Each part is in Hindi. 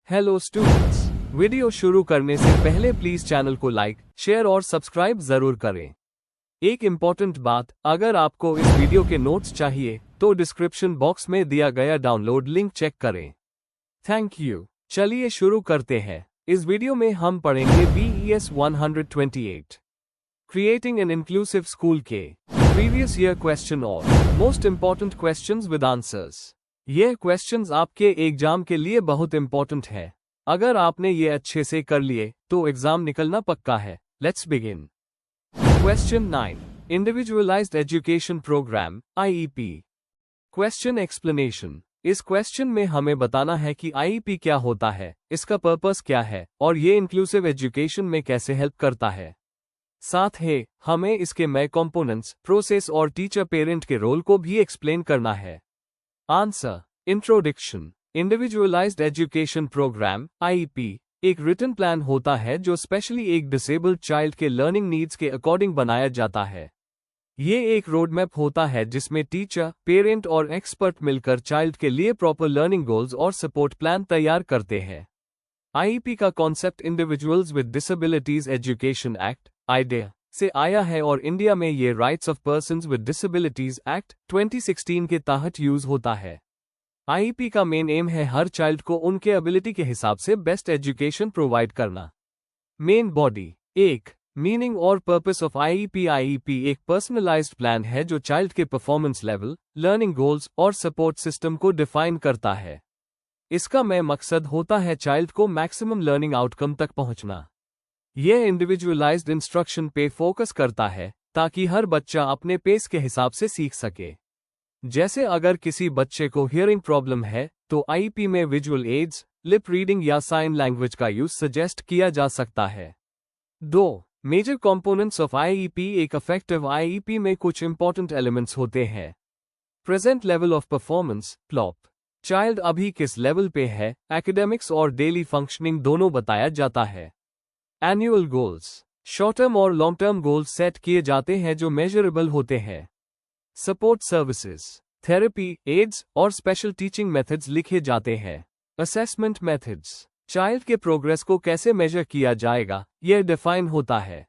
हेलो स्टूडेंट्स, वीडियो शुरू करने से पहले प्लीज चैनल को लाइक, शेयर और सब्सक्राइब जरूर करें। एक इम्पॉर्टेंट बात, अगर आपको इस वीडियो के नोट्स चाहिए तो डिस्क्रिप्शन बॉक्स में दिया गया डाउनलोड लिंक चेक करें। Thank you. चलिए शुरू करते हैं। इस वीडियो में हम पढ़ेंगे BES 128 creating an inclusive school के प्रीवियस ईयर क्वेश्चन और most important questions with answers. ये क्वेश्चंस आपके एग्जाम के लिए बहुत इंपॉर्टेंट है। अगर आपने ये अच्छे से कर लिए तो एग्जाम निकलना पक्का है। Let's begin. Question 9, individualised education programme IEP। Question explanation. इस क्वेश्चन में हमें बताना है कि IEP क्या होता है, इसका पर्पस क्या है और ये इंक्लूसिव एजुकेशन में कैसे हेल्प करता है। साथ ही हमें इसके नए कंपोनेंट्स, प्रोसेस और टीचर पेरेंट के रोल को भी एक्सप्लेन करना है। Answer. Introduction. Individualised education programme IEP एक रिटन प्लान होता है जो स्पेशली एक डिसेबल्ड चाइल्ड के लर्निंग नीड्स के अकॉर्डिंग बनाया जाता है। ये एक रोड मैप होता है जिसमें टीचर, पेरेंट और एक्सपर्ट मिलकर चाइल्ड के लिए प्रॉपर लर्निंग गोल्स और सपोर्ट प्लान तैयार करते हैं। IEP का concept individuals with disabilities education act (IDEA) से आया है और इंडिया में ये rights of persons with disabilities act 2016 के तहत यूज होता है। IEP का मेन एम है हर चाइल्ड को उनके एबिलिटी के हिसाब से बेस्ट एजुकेशन प्रोवाइड करना। Main body. 1. मीनिंग और पर्पस ऑफ IEP। IEP एक पर्सनलाइज्ड प्लान है जो चाइल्ड के परफॉर्मेंस लेवल, लर्निंग गोल्स और सपोर्ट सिस्टम को डिफाइन करता है। इसका मेन मकसद होता है चाइल्ड को मैक्सिमम लर्निंग आउटकम तक पहुंचना। यह इंडिविजुअलाइज्ड इंस्ट्रक्शन पे फोकस करता है ताकि हर बच्चा अपने पेस के हिसाब से सीख सके। जैसे अगर किसी बच्चे को हियरिंग प्रॉब्लम है तो IEP में विजुअल एड्स, लिप रीडिंग या साइन लैंग्वेज का यूज सजेस्ट किया जा सकता है। 2. Major components of IEP। एक इफेक्टिव IEP में कुछ इंपॉर्टेंट एलिमेंट्स होते हैं। प्रेजेंट लेवल ऑफ परफॉर्मेंस (प्लॉप). चाइल्ड अभी किस लेवल पे है, एकेडमिक्स और डेली फंक्शनिंग दोनों बताया जाता है। Annual goals. शॉर्ट टर्म और लॉन्ग टर्म गोल्स सेट किए जाते हैं जो मेजरेबल होते हैं। सपोर्ट सर्विसेज, थेरेपी, एड्स और स्पेशल टीचिंग मेथड्स लिखे जाते हैं। Assessment methods. चाइल्ड के प्रोग्रेस को कैसे मेजर किया जाएगा, यह डिफाइन होता है।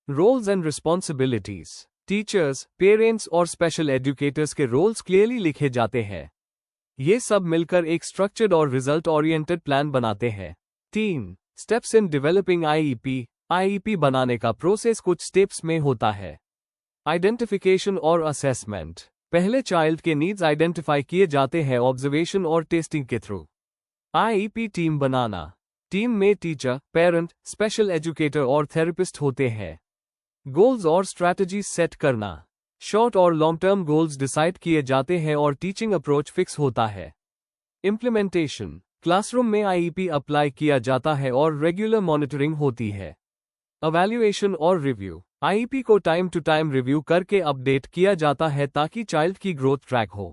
Roles and responsibilities. Teachers, parents और स्पेशल एजुकेटर्स के रोल्स क्लियरली लिखे जाते हैं। ये सब मिलकर एक स्ट्रक्चर्ड और रिजल्ट ओरिएंटेड प्लान बनाते हैं। 3. Steps in developing IEP। IEP बनाने का प्रोसेस कुछ स्टेप्स में होता है। आइडेंटिफिकेशन और असेसमेंट। पहले चाइल्ड के नीड्स आइडेंटिफाई किए जाते हैं ऑब्जर्वेशन और टेस्टिंग के थ्रू। IEP टीम बनाना। टीम में टीचर, पेरेंट, स्पेशल एजुकेटर और थेरेपिस्ट होते हैं। गोल्स और स्ट्रैटेजीज सेट करना। शॉर्ट और लॉन्ग टर्म गोल्स डिसाइड किए जाते हैं और टीचिंग अप्रोच फिक्स होता है। इम्प्लीमेंटेशन। क्लासरूम में IEP अप्लाई किया जाता है और रेगुलर मॉनिटरिंग होती है। इवैल्यूएशन और रिव्यू। IEP को टाइम टू टाइम रिव्यू करके अपडेट किया जाता है ताकि चाइल्ड की ग्रोथ ट्रैक हो।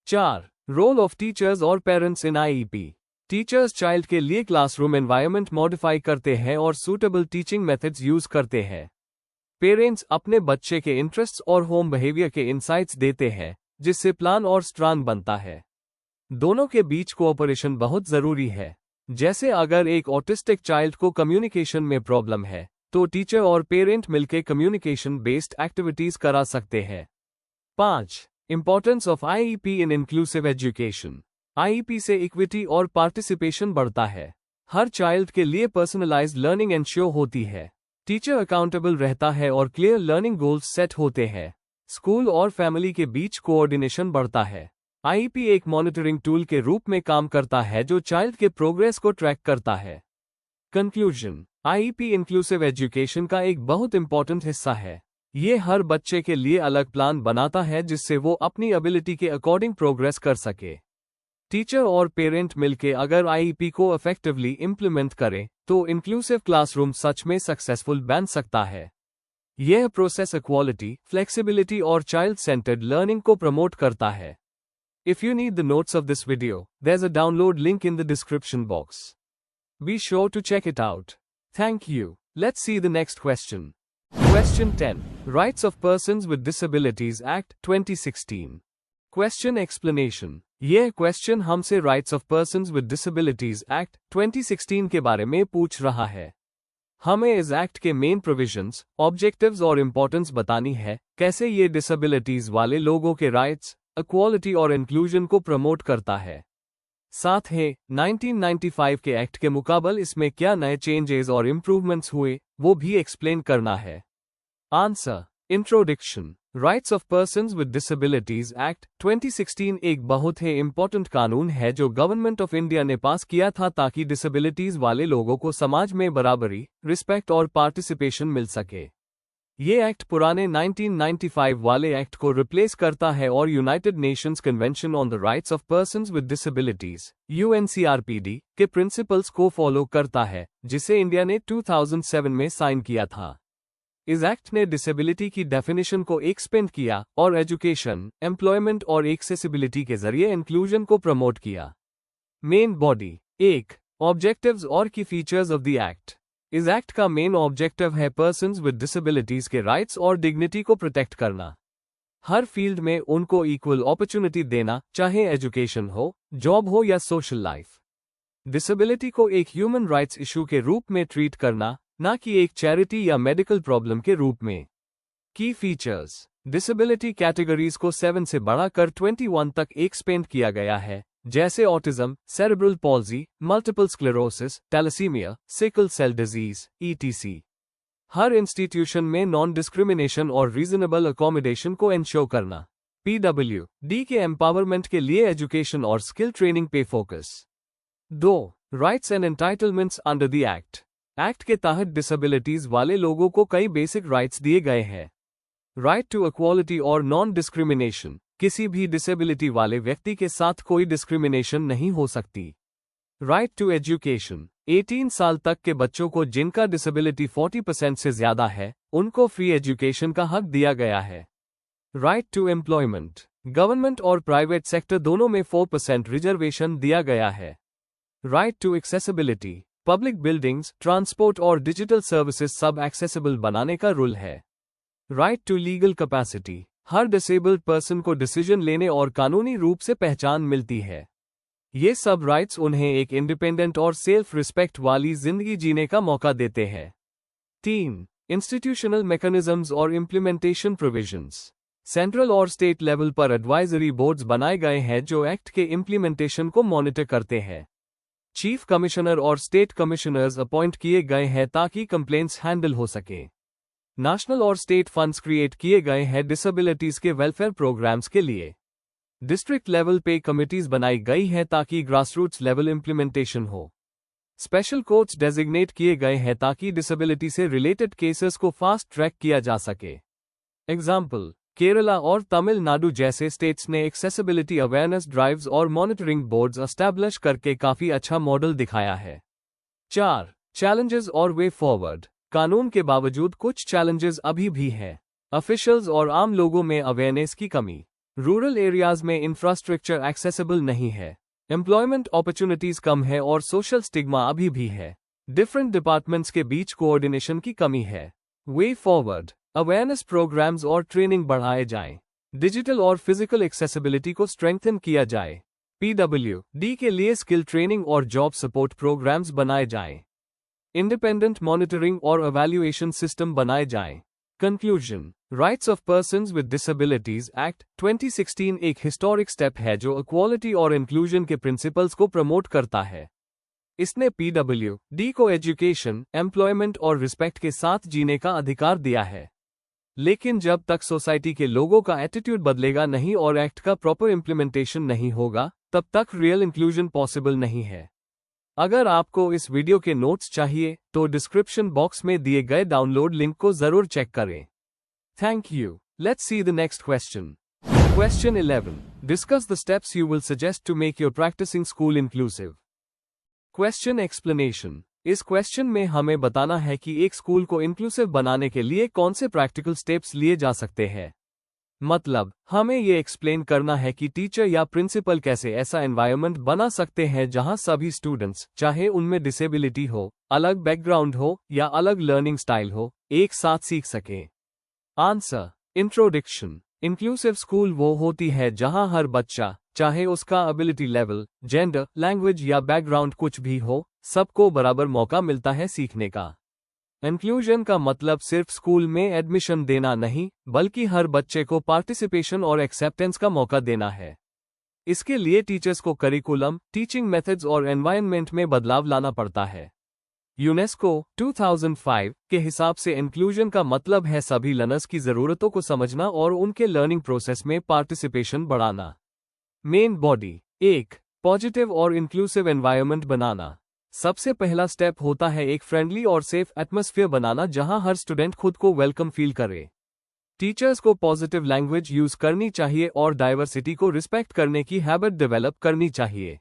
4. रोल ऑफ टीचर्स और पेरेंट्स इन IEP। टीचर्स चाइल्ड के लिए क्लासरूम एनवायरनमेंट मॉडिफाई करते हैं और सूटेबल टीचिंग मेथड्स यूज करते हैं। पेरेंट्स अपने बच्चे के इंटरेस्ट्स और होम बिहेवियर के इंसाइट्स देते हैं जिससे प्लान और स्ट्रैंड बनता है। दोनों के बीच कोऑपरेशन बहुत जरूरी है। जैसे अगर एक ऑटिस्टिक चाइल्ड को कम्युनिकेशन में प्रॉब्लम है तो टीचर और पेरेंट मिलकर कम्युनिकेशन बेस्ड एक्टिविटीज करा सकते हैं। 5. Importance of IEP in inclusive education. IEP से इक्विटी और पार्टिसिपेशन बढ़ता है। हर चाइल्ड के लिए पर्सनलाइज्ड लर्निंग एंश्योर होती है। टीचर अकाउंटेबल रहता है और क्लियर लर्निंग गोल्स सेट होते हैं। स्कूल और फैमिली के बीच कोऑर्डिनेशन बढ़ता है। IEP एक मॉनिटरिंग टूल के रूप में काम करता है जो चाइल्ड के प्रोग्रेस को ट्रैक करता है। कंक्लूजन। IEP इंक्लूसिव एजुकेशन का एक बहुत इंपॉर्टेंट हिस्सा है। ये हर बच्चे के लिए अलग प्लान बनाता है जिससे वो अपनी एबिलिटी के अकॉर्डिंग प्रोग्रेस कर सके। टीचर और पेरेंट मिलके अगर IEP को इफेक्टिवली इम्प्लीमेंट करें तो इंक्लूसिव क्लासरूम सच में सक्सेसफुल बन सकता है। यह प्रोसेस इक्वालिटी, फ्लेक्सिबिलिटी और चाइल्ड सेंटर्ड लर्निंग को प्रमोट करता है। If you need the notes of this video, there's a download link in the description box. Be sure to check it out. Thank you. Let's see the next question. Question 10. Rights of Persons with Disabilities Act 2016. Question explanation. यह क्वेश्चन हमसे rights of persons with disabilities act 2016 के बारे में पूछ रहा है। हमें इस एक्ट के मेन प्रोविजंस, ऑब्जेक्टिव्स और इंपॉर्टेंस बतानी है, कैसे ये डिसेबिलिटीज वाले लोगों के राइट्स, इक्वालिटी और इंक्लूजन को प्रमोट करता है। साथ ही 1995 के एक्ट के मुकाबले इसमें क्या नए चेंजेस और इम्प्रूवमेंट्स हुए वो भी एक्सप्लेन करना है। Answer. Introduction. Rights of persons with disabilities act 2016 एक बहुत ही इम्पोर्टेंट कानून है जो गवर्नमेंट ऑफ इंडिया ने पास किया था ताकि डिसेबिलिटीज वाले लोगों को समाज में बराबरी, रिस्पेक्ट और पार्टिसिपेशन मिल सके। ये एक्ट पुराने 1995 वाले एक्ट को रिप्लेस करता है और United Nations convention on the rights of persons with disabilities (UNCRPD) के प्रिंसिपल्स को फॉलो करता है, जिसे इंडिया ने 2007 में साइन किया था। इस एक्ट ने डिसेबिलिटी की डेफिनेशन को एक्सपेंड किया और एजुकेशन, एम्प्लॉयमेंट और एक्सेसिबिलिटी के जरिए इंक्लूजन को प्रमोट किया। Main body. 1. ऑब्जेक्टिव्स और की फीचर्स ऑफ द एक्ट। इस एक्ट का मेन ऑब्जेक्टिव है पर्सन्स विद डिसेबिलिटीज के राइट्स और डिग्निटी को प्रोटेक्ट करना। हर फील्ड में उनको इक्वल अपॉर्चुनिटी देना, चाहे एजुकेशन हो, जॉब हो या सोशल लाइफ। डिसेबिलिटी को एक ह्यूमन राइट्स इशू के रूप में ट्रीट करना, ना कि एक चैरिटी या मेडिकल प्रॉब्लम के रूप में। की फीचर्स। डिसेबिलिटी कैटेगरीज को 7 से बढ़ाकर 21 तक एक्सपेंड किया गया है, जैसे autism, cerebral palsy, multiple sclerosis, thalassemia, sickle cell disease, etc। हर इंस्टीट्यूशन में नॉन डिस्क्रिमिनेशन और रीजनेबल अकोमोडेशन को एंश्योर करना। PWD के एम्पावरमेंट के लिए एजुकेशन और स्किल ट्रेनिंग पे focus. 2. Rights and entitlements under the act. Act के तहत डिसेबिलिटीज वाले लोगों को कई बेसिक राइट्स दिए गए हैं। राइट टू इक्वालिटी और नॉन डिस्क्रिमिनेशन। किसी भी डिसेबिलिटी वाले व्यक्ति के साथ कोई डिस्क्रिमिनेशन नहीं हो सकती। Right to education. 18 साल तक के बच्चों को जिनका डिसेबिलिटी 40% से ज्यादा है, उनको फ्री एजुकेशन का हक दिया गया है। Right to employment. गवर्नमेंट और प्राइवेट सेक्टर दोनों में 4% रिजर्वेशन दिया गया है। Right to accessibility. Public buildings, transport और डिजिटल सर्विसेज सब एक्सेसिबल बनाने का रूल है। Right to legal capacity. हर डिसेबल्ड पर्सन को डिसीजन लेने और कानूनी रूप से पहचान मिलती है। ये सब राइट्स उन्हें एक इंडिपेंडेंट और सेल्फ रिस्पेक्ट वाली जिंदगी जीने का मौका देते हैं। 3. इंस्टीट्यूशनल मैकेनिज्म्स और इम्प्लीमेंटेशन प्रोविजंस। सेंट्रल और स्टेट लेवल पर एडवाइजरी बोर्ड्स बनाए गए हैं जो एक्ट के इम्प्लीमेंटेशन को मॉनिटर करते हैं। चीफ कमिश्नर और स्टेट कमिश्नर्स अपॉइंट किए गए हैं ताकि कंप्लेंट्स हैंडल हो सके। नेशनल और स्टेट फंड्स क्रिएट किए गए हैं डिसेबिलिटीज के वेलफेयर प्रोग्राम्स के लिए। डिस्ट्रिक्ट लेवल पे कमिटीज बनाई गई हैं ताकि ग्रासरूट्स लेवल इम्प्लीमेंटेशन हो। स्पेशल कोर्ट्स डेजिग्नेट किए गए हैं ताकि डिसेबिलिटी से रिलेटेड केसेस को फास्ट ट्रैक किया जा सके। एग्जाम्पल, केरला और तमिलनाडु जैसे स्टेट्स ने एक्सेसिबिलिटी अवेयरनेस ड्राइव्स और मॉनिटरिंग बोर्ड्स एस्टैब्लिश करके काफी अच्छा मॉडल दिखाया है। 4. चैलेंजेस और वे फॉरवर्ड। कानून के बावजूद कुछ चैलेंजेस अभी भी हैं। ऑफिशियल्स और आम लोगों में अवेयरनेस की कमी। रूरल एरियाज में इंफ्रास्ट्रक्चर एक्सेसिबल नहीं है। एम्प्लॉयमेंट अपॉर्चुनिटीज कम है और सोशल स्टिग्मा अभी भी है। डिफरेंट डिपार्टमेंट्स के बीच कोऑर्डिनेशन की कमी है। Way forward. अवेयरनेस प्रोग्राम्स और ट्रेनिंग बढ़ाए जाएं। डिजिटल और फिजिकल एक्सेसिबिलिटी को स्ट्रेंथन किया जाए। PWD के लिए स्किल ट्रेनिंग और जॉब सपोर्ट प्रोग्राम्स बनाए जाएं। इंडिपेंडेंट मॉनिटरिंग और एवैल्यूएशन सिस्टम बनाए जाएं। Conclusion. Rights of persons with disabilities act 2016 एक हिस्टोरिक स्टेप है जो इक्वालिटी और इंक्लूजन के प्रिंसिपल्स को प्रमोट करता है। इसने PWD को एजुकेशन, एम्प्लॉयमेंट और रिस्पेक्ट के साथ जीने का अधिकार दिया है। लेकिन जब तक सोसाइटी के लोगों का एटीट्यूड बदलेगा नहीं और एक्ट का प्रॉपर इम्प्लीमेंटेशन नहीं होगा, तब तक रियल इंक्लूजन पॉसिबल नहीं है। अगर आपको इस वीडियो के नोट्स चाहिए तो डिस्क्रिप्शन बॉक्स में दिए गए डाउनलोड लिंक को जरूर चेक करें। Thank you. Let's see the next question. Question 11. Discuss the steps you will suggest to make your practicing school inclusive. Question explanation. इस क्वेश्चन में हमें बताना है कि एक स्कूल को इंक्लूसिव बनाने के लिए कौन से प्रैक्टिकल स्टेप्स लिए जा सकते हैं। मतलब, हमें ये एक्सप्लेन करना है कि टीचर या प्रिंसिपल कैसे ऐसा एनवायरनमेंट बना सकते हैं जहां सभी स्टूडेंट्स, चाहे उनमें डिसेबिलिटी हो, अलग बैकग्राउंड हो या अलग लर्निंग स्टाइल हो, एक साथ सीख सकें। आंसर। इंट्रोडक्शन। इंक्लूसिव स्कूल वो होती है जहां हर बच्चा, चाहे उसका एबिलिटी लेवल, जेंडर, लैंग्वेज या बैकग्राउंड कुछ भी हो, सबको बराबर मौका मिलता है सीखने का। इंक्लूजन का मतलब सिर्फ स्कूल में एडमिशन देना नहीं, बल्कि हर बच्चे को पार्टिसिपेशन और एक्सेप्टेंस का मौका देना है। इसके लिए टीचर्स को करिकुलम, टीचिंग मेथड्स और एनवायरनमेंट में बदलाव लाना पड़ता है। यूनेस्को 2005 के हिसाब से इंक्लूजन का मतलब है सभी लर्नर्स की जरूरतों को समझना और उनके लर्निंग प्रोसेस में पार्टिसिपेशन बढ़ाना। Main body 1. पॉजिटिव और इंक्लूसिव एनवायरनमेंट बनाना। सबसे पहला स्टेप होता है एक फ्रेंडली और सेफ एटमॉस्फेयर बनाना जहां हर स्टूडेंट खुद को वेलकम फील करे। टीचर्स को पॉजिटिव लैंग्वेज यूज करनी चाहिए और डाइवर्सिटी को रिस्पेक्ट करने की हैबिट डेवलप करनी चाहिए।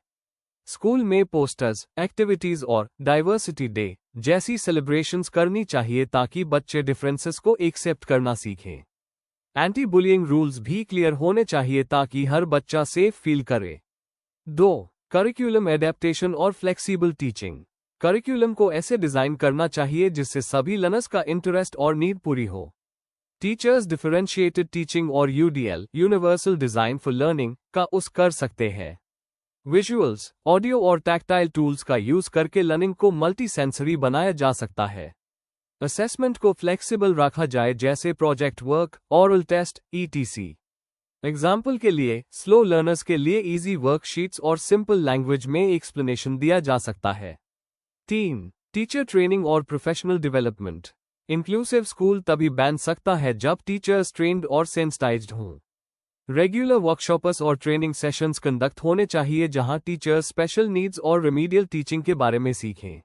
स्कूल में पोस्टर्स, एक्टिविटीज और डाइवर्सिटी डे जैसी सेलिब्रेशंस करनी चाहिए ताकि बच्चे डिफरेंसेस को एक्सेप्ट करना सीखें। एंटी बुलिंग रूल्स भी क्लियर होने चाहिए ताकि हर बच्चा सेफ फील करे। 2. करिकुलम एडेप्टेशन और फ्लेक्सिबल टीचिंग। करिकुलम को ऐसे डिजाइन करना चाहिए जिससे सभी लर्नर्स का इंटरेस्ट और नीड पूरी हो। टीचर्स डिफरेंशिएटेड टीचिंग और UDL universal design for learning का उस कर सकते हैं। विजुअल्स, ऑडियो और टैक्टाइल टूल्स का यूज करके लर्निंग को मल्टी सेंसरी बनाया जा सकता है। असेसमेंट को फ्लेक्सिबल रखा जाए जैसे project work, oral test, ETC। Example के लिए स्लो लर्नर्स के लिए इजी वर्कशीट्स और सिंपल लैंग्वेज में एक्सप्लेनेशन दिया जा सकता है। 3. टीचर ट्रेनिंग और प्रोफेशनल डेवलपमेंट। इंक्लूसिव स्कूल तभी बन सकता है जब टीचर्स ट्रेन्ड और सेंसिटाइज्ड हों। रेगुलर वर्कशॉप्स और ट्रेनिंग सेशंस कंडक्ट होने चाहिए जहां टीचर्स स्पेशल नीड्स और रेमीडियल टीचिंग के बारे में सीखें।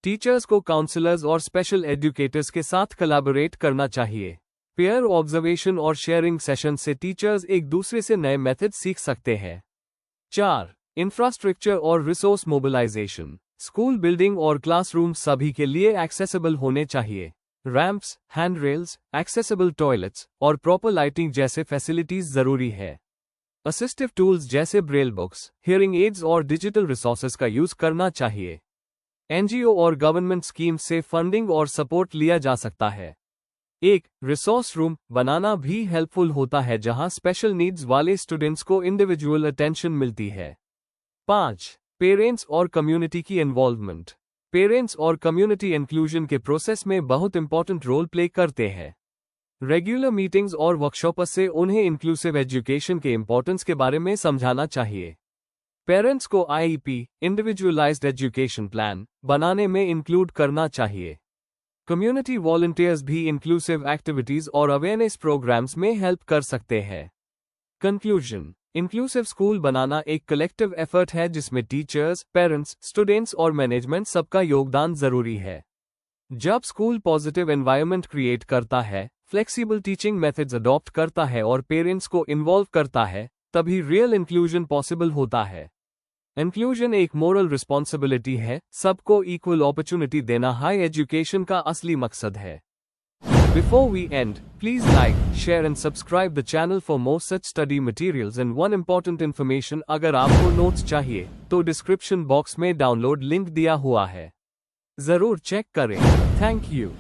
टीचर्स को काउंसलर्स और स्पेशल एजुकेटर्स के साथ कोलैबोरेट करना चाहिए। पेयर ऑब्जर्वेशन और शेयरिंग सेशन से टीचर्स एक दूसरे से नए मेथड सीख सकते हैं। 4. इंफ्रास्ट्रक्चर और रिसोर्स मोबिलाइजेशन। स्कूल बिल्डिंग और क्लासरूम सभी के लिए एक्सेसिबल होने चाहिए। रैंप्स, हैंडरेल्स, एक्सेसिबल टॉयलेट्स और प्रॉपर लाइटिंग जैसे फैसिलिटीज जरूरी है। असिस्टिव टूल्स जैसे ब्रेल बुक्स, हियरिंग एड्स और डिजिटल रिसोर्सेज का यूज करना चाहिए। NGO और गवर्नमेंट स्कीम से फंडिंग और सपोर्ट लिया जा सकता है। एक रिसोर्स रूम बनाना भी हेल्पफुल होता है जहां स्पेशल नीड्स वाले स्टूडेंट्स को इंडिविजुअल अटेंशन मिलती है। 5. पेरेंट्स और कम्युनिटी की इन्वॉल्वमेंट। पेरेंट्स और कम्युनिटी इंक्लूजन के प्रोसेस में बहुत इंपॉर्टेंट रोल प्ले करते हैं। रेगुलर मीटिंग्स और वर्कशॉप्स से उन्हें इंक्लूसिव एजुकेशन के इंपॉर्टेंस के बारे में समझाना चाहिए। पेरेंट्स को IEP इंडिविजुअलाइज्ड एजुकेशन प्लान बनाने में इंक्लूड करना चाहिए। कम्युनिटी वॉलंटियर्स भी इंक्लूसिव एक्टिविटीज और अवेयरनेस प्रोग्राम्स में हेल्प कर सकते हैं। कंक्लूजन, इंक्लूसिव स्कूल बनाना एक कलेक्टिव एफर्ट है जिसमें टीचर्स, पेरेंट्स, स्टूडेंट्स और मैनेजमेंट सबका योगदान जरूरी है। जब स्कूल पॉजिटिव एनवायरनमेंट क्रिएट करता है, फ्लेक्सिबल टीचिंग मेथड्स अडॉप्ट करता है और पेरेंट्स को इन्वॉल्व करता है, तभी रियल इंक्लूजन पॉसिबल होता है। इंक्लूजन एक मोरल रिस्पॉन्सिबिलिटी है, सबको इक्वल अपॉर्चुनिटी देना हाई एजुकेशन का असली मकसद है। Before we end, please like, share and subscribe the channel for more such study materials and one important information अगर आपको नोट्स चाहिए, तो डिस्क्रिप्शन बॉक्स में डाउनलोड लिंक दिया हुआ है। जरूर चेक करें। Thank you.